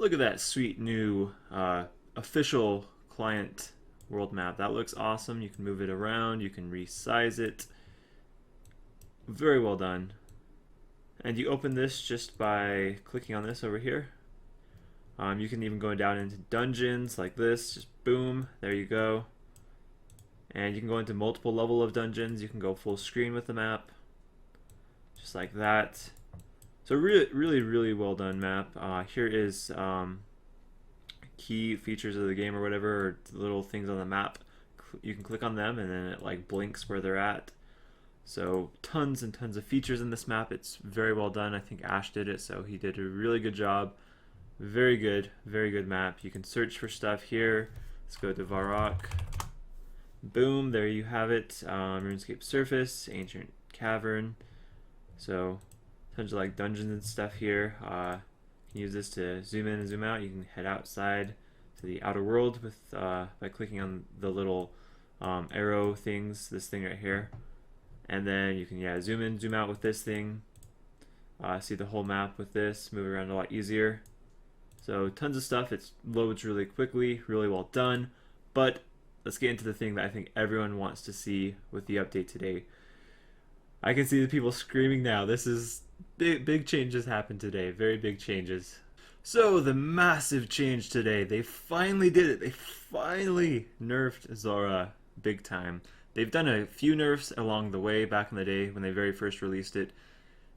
Look at that sweet new official client world map. That looks awesome. You can move it around, you can resize it. Very well done. And you open this just by clicking on this over here. You can even go down into dungeons like this, just boom, there you go. And you can go into multiple level of dungeons. You can go full screen with the map, just like that. So really well done map. Here is key features of the game or whatever, or little things on the map. You can click on them and then it like blinks where they're at. So tons and tons of features in this map. It's very well done. I think Ash did it, so he did a really good job. Very good map. You can search for stuff here. Let's go to Varrock. Boom, there you have it. RuneScape surface, ancient cavern. So tons of like dungeons and stuff here. You can use this to zoom in and zoom out. You can head outside to the outer world with by clicking on the little arrow things, this thing right here. And then you can zoom in, zoom out with this thing. See the whole map with this, move around a lot easier. So tons of stuff. It loads really quickly, really well done. But let's get into the thing that I think everyone wants to see with the update today. I can see the people screaming now. This is big changes happened today. Very big changes. So the massive change today. They finally did it. They finally nerfed Zulrah big time. They've done a few nerfs along the way back in the day when they very first released it.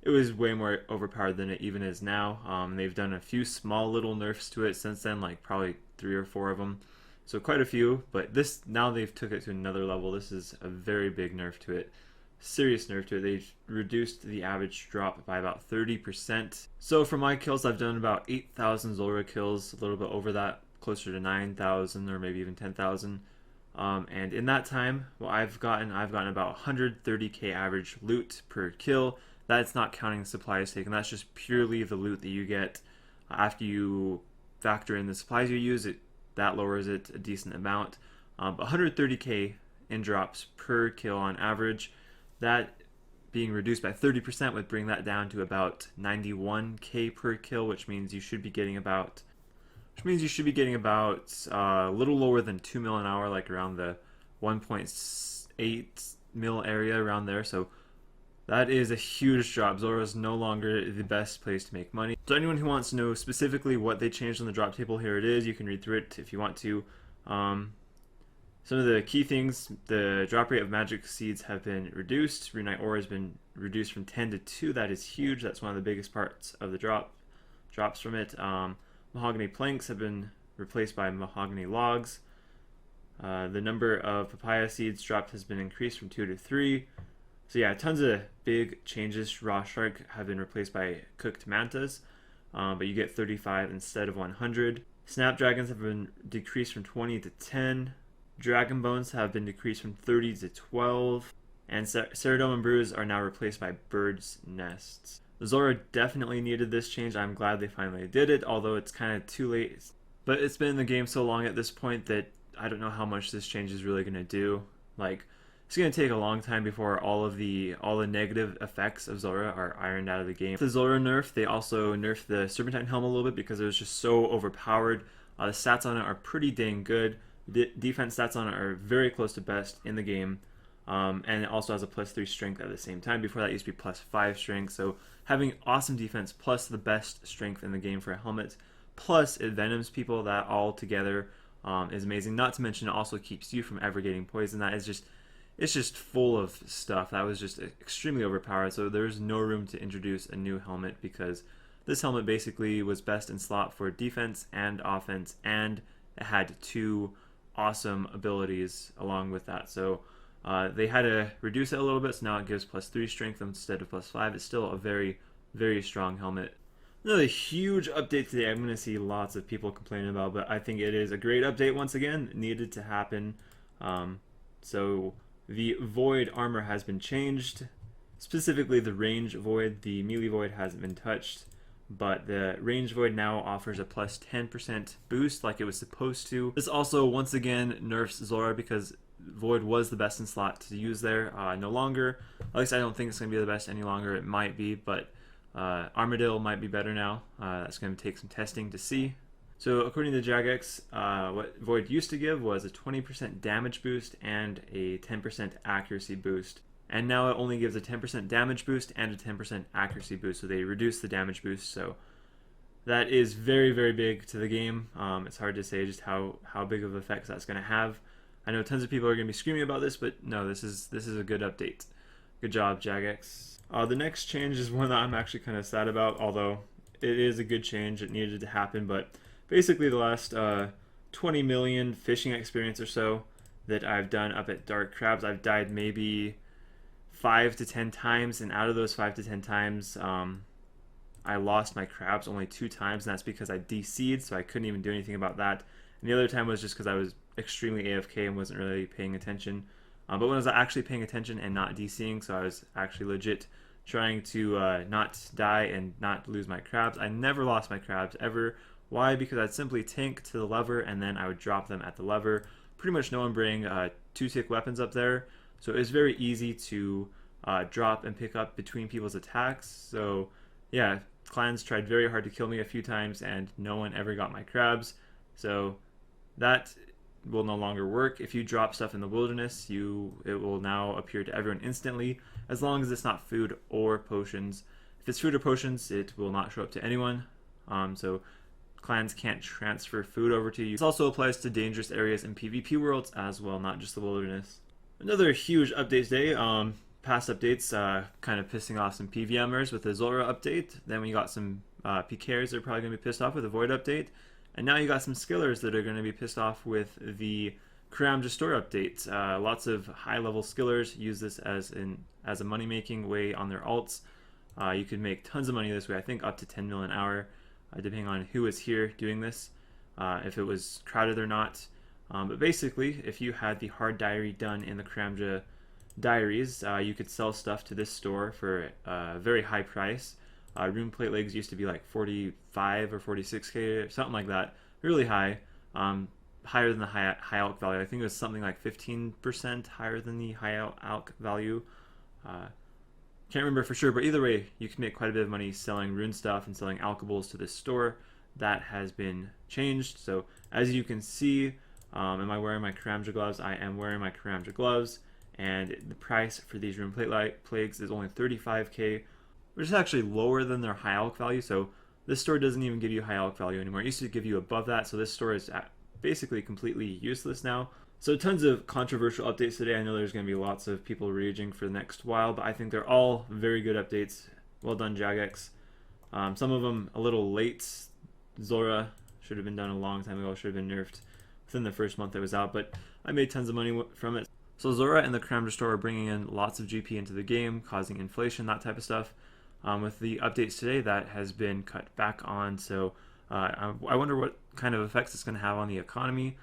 It was way more overpowered than it even is now. They've done a few small little nerfs to it since then, like probably 3 or 4 of them. So quite a few, but this now they've took it to another level. This is a very big nerf to it. Serious nerf to it. They've reduced the average drop by about 30%. So for my kills, I've done about 8,000 Zulrah kills, a little bit over that, closer to 9,000 or maybe even 10,000. And in that time, well, I've gotten about 130k average loot per kill. That's not counting supplies taken. That's just purely the loot that you get after you factor in the supplies you use. That lowers it a decent amount. But 130k in drops per kill on average. That being reduced by 30% would bring that down to about 91k per kill, which means you should be getting about a little lower than 2 mil an hour, like around the 1.8 mil area around there. So that is a huge drop. Zulrah is no longer the best place to make money. So anyone who wants to know specifically what they changed on the drop table, here it is. You can read through it if you want to. Some of the key things: the drop rate of magic seeds have been reduced. Runite ore has been reduced from 10 to 2. That is huge. That's one of the biggest parts of the drops from it. Mahogany planks have been replaced by mahogany logs. The number of papaya seeds dropped has been increased from 2 to 3. So yeah, tons of big changes. Raw shark have been replaced by cooked mantas, but you get 35 instead of 100. Snapdragons have been decreased from 20 to 10. Dragon bones have been decreased from 30 to 12. And Ceridome and Brews are now replaced by birds' nests. Zulrah definitely needed this change. I'm glad they finally did it, although it's kind of too late. But it's been in the game so long at this point that I don't know how much this change is really going to do. Like, it's going to take a long time before all the negative effects of Zulrah are ironed out of the game. The Zulrah nerf, they also nerfed the Serpentine helm a little bit because it was just so overpowered. The stats on it are pretty dang good. The defense stats on it are very close to best in the game. And it also has a +3 strength at the same time. Before that, it used to be +5 strength. So having awesome defense plus the best strength in the game for a helmet, plus it venoms people, that all together is amazing. Not to mention it also keeps you from ever getting poisoned. It's just full of stuff. That was just extremely overpowered. So there's no room to introduce a new helmet because this helmet basically was best in slot for defense and offense, and it had 2 awesome abilities along with that. So they had to reduce it a little bit, so now it gives +3 strength instead of +5. It's still a very strong helmet. Another huge update today I'm going to see lots of people complaining about, but I think it is a great update once again. It needed to happen. So the Void armor has been changed. Specifically the range Void. The melee Void hasn't been touched, but the range Void now offers a +10% boost like it was supposed to. This also once again nerfs Zulrah because Void was the best in slot to use there. No longer. At least I don't think it's going to be the best any longer. It might be, but Armadillo might be better now. That's going to take some testing to see. So according to Jagex, what Void used to give was a 20% damage boost and a 10% accuracy boost. And now it only gives a 10% damage boost and a 10% accuracy boost, so they reduced the damage boost. So that is very, very big to the game. It's hard to say just how big of effects that's going to have. I know tons of people are going to be screaming about this, but no, this is a good update. Good job, Jagex. The next change is one that I'm actually kind of sad about, although it is a good change. It needed to happen, but basically the last 20 million fishing experience or so that I've done up at Dark Crabs, I've died maybe 5 to 10 times, and out of those 5 to 10 times, I lost my crabs only 2 times, and that's because I DC'd, so I couldn't even do anything about that. And the other time was just because I was extremely AFK and wasn't really paying attention. But when I was actually paying attention and not DCing, so I was actually legit trying to not die and not lose my crabs, I never lost my crabs ever. Why? Because I'd simply tank to the lever and then I would drop them at the lever. Pretty much no one bring 2-tick weapons up there, so it was very easy to drop and pick up between people's attacks. So yeah, clans tried very hard to kill me a few times and no one ever got my crabs. So that will no longer work. If you drop stuff in the wilderness, it will now appear to everyone instantly, as long as it's not food or potions. If it's food or potions, it will not show up to anyone. So clans can't transfer food over to you. This also applies to dangerous areas in PvP worlds as well, not just the wilderness. Another huge update today. Past updates kind of pissing off some PVMers with the Zulrah update. Then we got some PKers that are probably going to be pissed off with the Void update. And now you got some skillers that are going to be pissed off with the Karamja store update. Lots of high-level skillers use this as a money-making way on their alts. You could make tons of money this way, I think up to 10 mil an hour, depending on who is here doing this, if it was crowded or not. But basically, if you had the hard diary done in the Karamja diaries, you could sell stuff to this store for a very high price. Rune plate legs used to be like 45 or 46k or something like that, really high, higher than the high alch value. I think it was something like 15% higher than the high alch value. Can't remember for sure, but either way, you can make quite a bit of money selling rune stuff and selling alchables to this store. That has been changed. So as you can see, am I wearing my Karamja gloves? I am wearing my Karamja gloves, and the price for these rune plate plagues is only 35k, which is actually lower than their high alch value. So this store doesn't even give you high alch value anymore. It used to give you above that, so this store is basically completely useless now. So tons of controversial updates today. I know there's going to be lots of people raging for the next while, but I think they're all very good updates. Well done, Jagex. Some of them a little late. Zulrah should have been done a long time ago, should have been nerfed within the first month it was out, but I made tons of money from it. So Zulrah and the Karamja store are bringing in lots of GP into the game, causing inflation, that type of stuff. With the updates today, that has been cut back on, so I wonder what kind of effects it's going to have on the economy.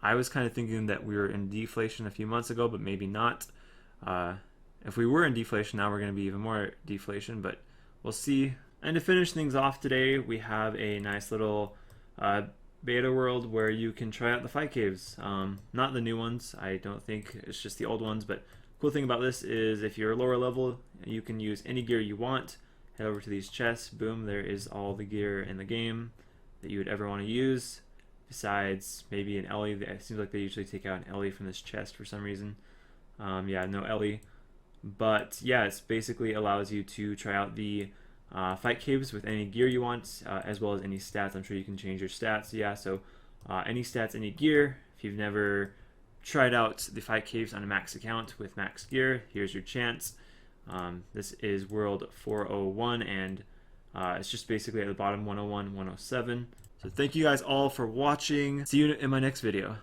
I was kind of thinking that we were in deflation a few months ago, but maybe not. If we were in deflation, now we're going to be even more deflation, but we'll see. And to finish things off today, we have a nice little beta world where you can try out the fight caves. Not the new ones, I don't think, it's just the old ones, but cool thing about this is if you're lower level, you can use any gear you want. Head over to these chests, boom, there is all the gear in the game that you would ever want to use, besides maybe an Ellie. It seems like they usually take out an Ellie from this chest for some reason. Yeah, no Ellie. But yeah, it basically allows you to try out the fight caves with any gear you want, as well as any stats. I'm sure you can change your stats. Yeah, so any stats, any gear. If you've never tried out the fight caves on a max account with max gear, here's your chance. This is world 401, and it's just basically at the bottom 101, 107. So thank you guys all for watching. See you in my next video.